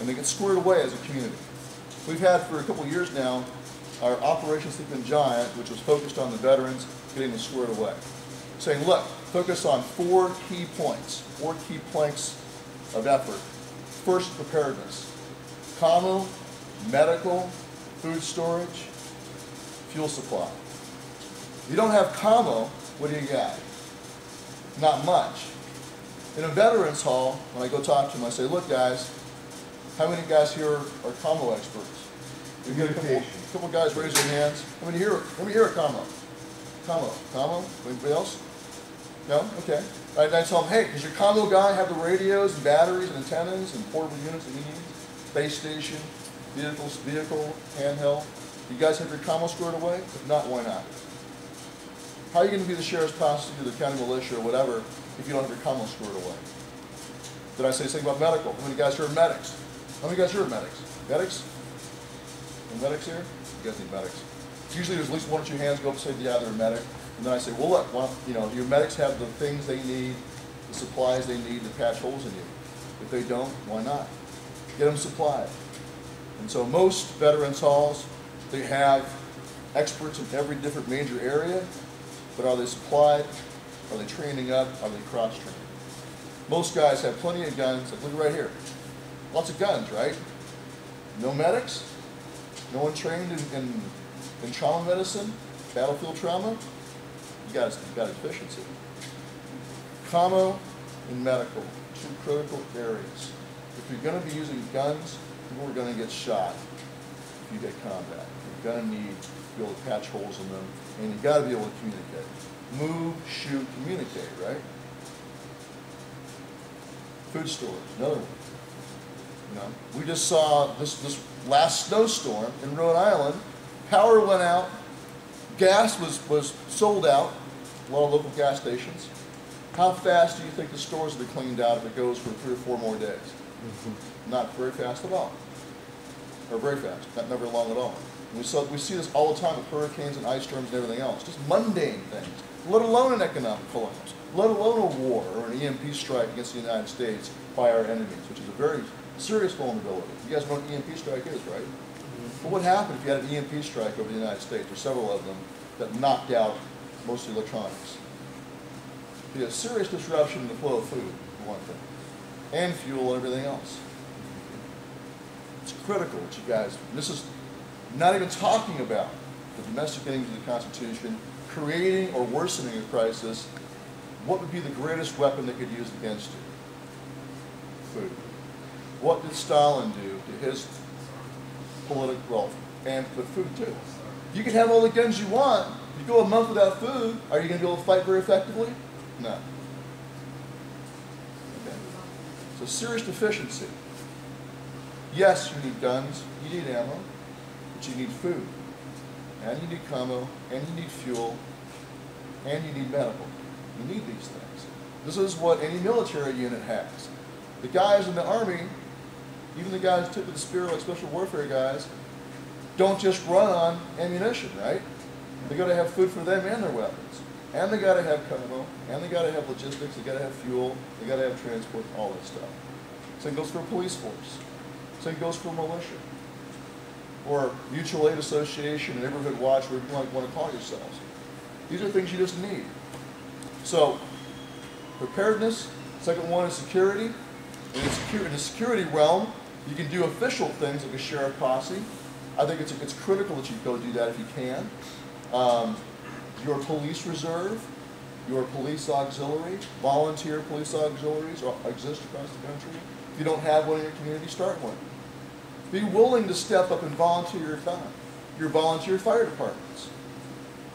and they get squared away as a community. We've had for a couple of years now our Operation Sleeping Giant, which was focused on the veterans, getting them squared away. Saying, look, focus on 4 key points, 4 key planks of effort. First, preparedness. Commo, medical, food storage, fuel supply. If you don't have commo, what do you got? Not much. In a veterans hall, when I go talk to them, I say, look guys, how many guys here are commo experts? You get a couple guys raise their hands. How many here are commo? Commo? Anybody else? No? Okay. All right, and I tell them, hey, does your commo guy have the radios and batteries and antennas and portable units that he needs? Base station, vehicle, handheld. You guys have your commo squared away? If not, why not? How are you going to be the sheriff's prosecutor, the county militia, or whatever, if you don't have your commo squared away? Did I say something about medical? How many guys here are medics? How many guys here are medics? Medics? Any medics here? You guys need medics. Usually there's at least 1 or 2 hands go up and say, yeah, they're a medic. And then I say, well, look, well, you know, your medics have the things they need, the supplies they need to patch holes in you. If they don't, why not? Get them supplied. And so most veterans halls, they have experts in every different major area, but are they supplied? Are they training up? Are they cross-trained? Most guys have plenty of guns. Like, look right here. Lots of guns, right? No medics? No one trained in trauma medicine? Battlefield trauma? You got efficiency. Commo and medical, 2 critical areas. If you're going to be using guns, people are going to get shot if you get combat. You're going to need to be able to patch holes in them, and you've got to be able to communicate. Move, shoot, communicate, right? Food storage, another one. You know, we just saw this last snowstorm in Rhode Island. Power went out. Gas was sold out. A lot of local gas stations. How fast do you think the stores will be cleaned out if it goes for 3 or 4 more days? Not very fast at all. Or very fast, not never long at all. We see this all the time with hurricanes and ice storms and everything else. Just mundane things, let alone an economic collapse, let alone a war or an EMP strike against the United States by our enemies, which is a very serious vulnerability. You guys know what an EMP strike is, right? But what happened if you had an EMP strike over the United States, or several of them, that knocked out most of the electronics? Be a serious disruption in the flow of food, for one thing, and fuel and everything else. It's critical that you guys, this is not even talking about the domestic things of the Constitution, creating or worsening a crisis. What would be the greatest weapon they could use against you? Food. What did Stalin do to his political, well, and with food too? You can have all the guns you want. You go a month without food, are you going to be able to fight very effectively? No. Okay. So serious deficiency. Yes, you need guns, you need ammo, but you need food, and you need commo, and you need fuel, and you need medical. You need these things. This is what any military unit has. The guys in the Army, even the guys tipped with the spear like special warfare guys, don't just run on ammunition, right? They got to have food for them and their weapons. And they got to have commo, and they got to have logistics, they got to have fuel, they got to have transport, all that stuff. Same goes for a police force. Same goes for militia. Or mutual aid association, neighborhood watch, whatever you might want to call yourselves. These are things you just need. So, preparedness. Second one is security. In the security realm, you can do official things like a sheriff posse. I think it's critical that you go do that if you can. Your police reserve, your police auxiliary, volunteer police auxiliaries exist across the country. If you don't have one in your community, start one. Be willing to step up and volunteer your time. Your volunteer fire departments.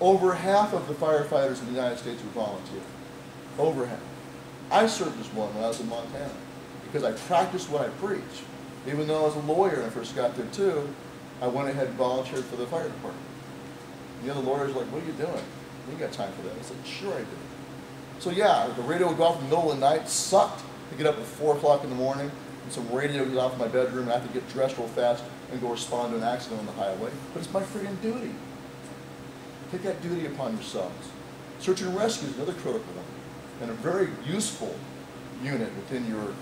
Over half of the firefighters in the United States are volunteer. Over half. I served as one when I was in Montana because I practiced what I preach. Even though I was a lawyer when I first got there too, I went ahead and volunteered for the fire department. And the other lawyers were like, what are you doing? You ain't got time for that. I said, sure I do. So yeah, the radio would go off in the middle of the night. It sucked to get up at 4 o'clock in the morning and some radio goes off in my bedroom and I have to get dressed real fast and go respond to an accident on the highway. But it's my friggin' duty. Take that duty upon yourselves. Search and rescue is another critical one and a very useful unit within your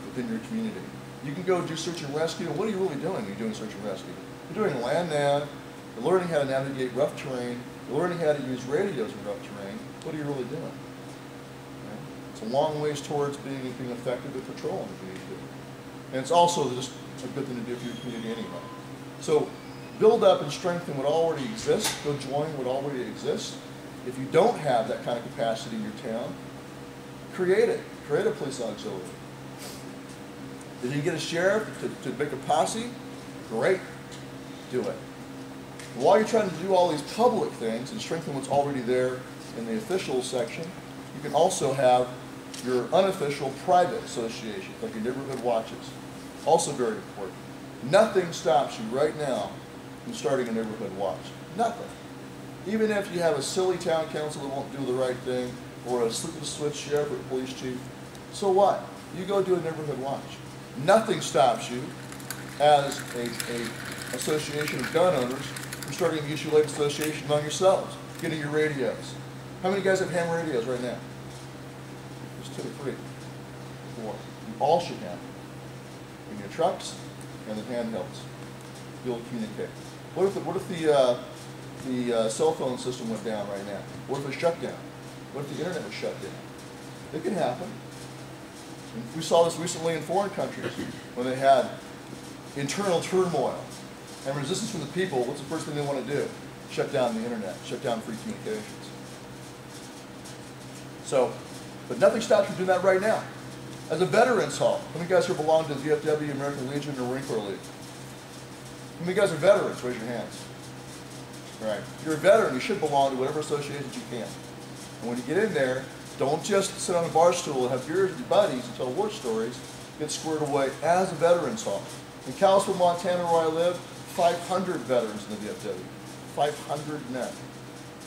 community. You can go do search and rescue. What are you really doing when you're doing search and rescue? You're doing land nav. You're learning how to navigate rough terrain. You're learning how to use radios in rough terrain. What are you really doing? Okay? It's a long ways towards being effective at patrolling if you need to. And it's also just a good thing to do for your community anyway. So build up and strengthen what already exists. Go join what already exists. If you don't have that kind of capacity in your town, create it. Create a police auxiliary. If you get a sheriff to make a posse, great. Do it. While you're trying to do all these public things and strengthen what's already there in the official section, you can also have your unofficial private association, like your neighborhood watches. Also very important. Nothing stops you right now from starting a neighborhood watch. Nothing. Even if you have a silly town council that won't do the right thing, or a slip and switch sheriff or police chief, so what? You go do a neighborhood watch. Nothing stops you as a association of gun owners from starting a mutual aid association among yourselves, getting your radios. How many guys have ham radios right now? There's 2 or 3, 4. You all should have in your trucks and the handhelds. Be able to communicate. What if the cell phone system went down right now? What if it shut down? What if the internet was shut down? It can happen. And we saw this recently in foreign countries when they had internal turmoil and resistance from the people. What's the first thing they want to do? Shut down the internet, shut down free communications. So, but nothing stops you from doing that right now. As a veterans hall, how many guys here belong to the VFW, American Legion, or Marine Corps League? How many guys are veterans? Raise your hands. Right. If you're a veteran, you should belong to whatever associations you can. And when you get in there, don't just sit on a bar stool and have beers with your buddies and tell war stories. Get squared away as a veterans hall. In Kalispell, Montana, where I live, 500 veterans in the VFW. 500 men.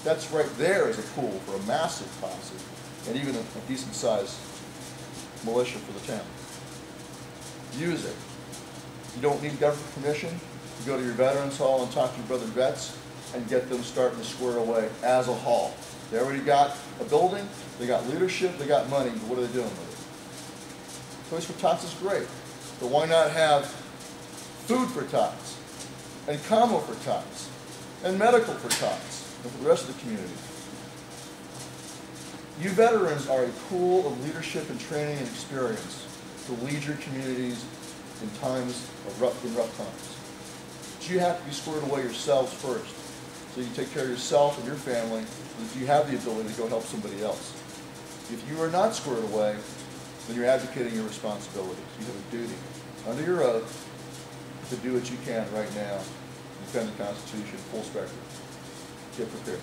That's right there as a pool for a massive posse and even a decent sized militia for the town. Use it. You don't need government permission. You go to your veterans hall and talk to your brother vets and get them starting to square away as a hall. They already got a building, they got leadership, they got money, but what are they doing with it? Toys for Tots is great, but why not have food for tots, and commo for tots, and medical for tots, and for the rest of the community? You veterans are a pool of leadership and training and experience to lead your communities in times of rough times. But you have to be squared away yourselves first, so you take care of yourself and your family, so that you have the ability to go help somebody else. If you are not squared away, then you're abdicating your responsibilities. You have a duty, under your oath, to do what you can right now, defend the Constitution, full spectrum. Get prepared.